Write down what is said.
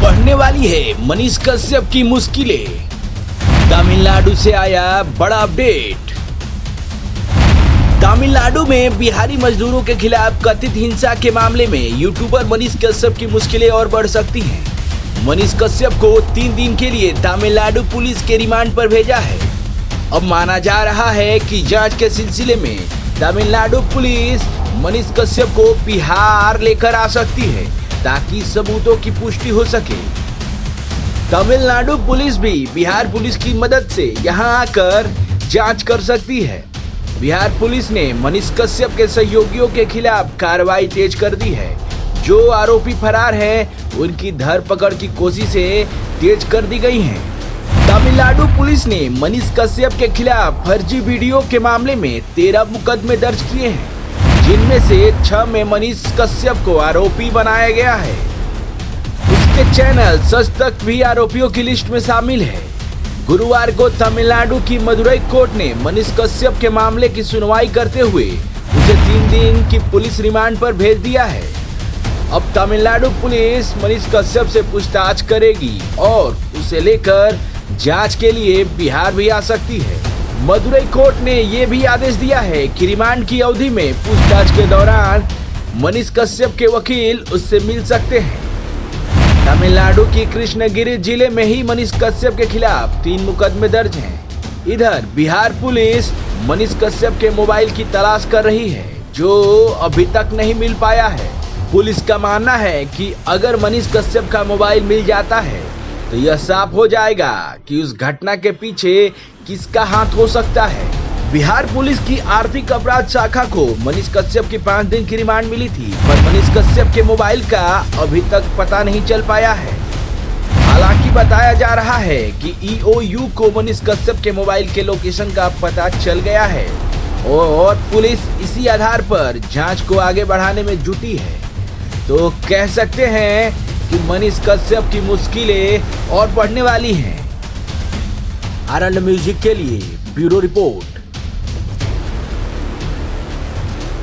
बढ़ने वाली है मनीष कश्यप की मुश्किलें। तमिलनाडु से आया बड़ा अपडेट। तमिलनाडु में बिहारी मजदूरों के खिलाफ कथित हिंसा के मामले में यूट्यूबर मनीष कश्यप की मुश्किलें और बढ़ सकती हैं। मनीष कश्यप को 3 दिन के लिए तमिलनाडु पुलिस के रिमांड पर भेजा है। अब माना जा रहा है कि जांच के सिलसिले में तमिलनाडु पुलिस मनीष कश्यप को बिहार लेकर आ सकती है ताकि सबूतों की पुष्टि हो सके। तमिलनाडु पुलिस भी बिहार पुलिस की मदद से यहां आकर जांच कर सकती है। बिहार पुलिस ने मनीष कश्यप के सहयोगियों के खिलाफ कार्रवाई तेज कर दी है। जो आरोपी फरार हैं, उनकी धरपकड़ की कोशिशें तेज कर दी गई हैं। तमिलनाडु पुलिस ने मनीष कश्यप के खिलाफ फर्जी वीडियो के मामले में 13 मुकदमे दर्ज किए हैं, जिनमें से 6 में मनीष कश्यप को आरोपी बनाया गया है। उसके चैनल सच तक भी आरोपियों की लिस्ट में शामिल है। गुरुवार को तमिलनाडु की मदुरई कोर्ट ने मनीष कश्यप के मामले की सुनवाई करते हुए उसे 3 दिन की पुलिस रिमांड पर भेज दिया है। अब तमिलनाडु पुलिस मनीष कश्यप से पूछताछ करेगी और उसे लेकर जांच के लिए बिहार भी आ सकती है। मदुरई कोर्ट ने यह भी आदेश दिया है कि रिमांड की अवधि में पूछताछ के दौरान मनीष कश्यप के वकील उससे मिल सकते हैं। तमिलनाडु की कृष्णगिरी जिले में ही मनीष कश्यप के खिलाफ 3 मुकदमे दर्ज हैं। इधर बिहार पुलिस मनीष कश्यप के मोबाइल की तलाश कर रही है, जो अभी तक नहीं मिल पाया है। पुलिस का मानना है कि अगर मनीष कश्यप का मोबाइल मिल जाता है तो यह साफ हो जाएगा कि उस घटना के पीछे किसका हाथ हो सकता है। बिहार पुलिस की आर्थिक अपराध शाखा को मनीष कश्यप की 5 दिन की रिमांड मिली थी, पर मनीष कश्यप के मोबाइल का अभी तक पता नहीं चल पाया है। हालांकि बताया जा रहा है कि EOU को मनीष कश्यप के मोबाइल के लोकेशन का पता चल गया है और पुलिस इसी आधार पर जांच को आगे बढ़ाने में जुटी है। तो कह सकते हैं कि मनीष कश्यप की मुश्किलें और बढ़ने वाली हैं। आरएल म्यूजिक के लिए ब्यूरो रिपोर्ट।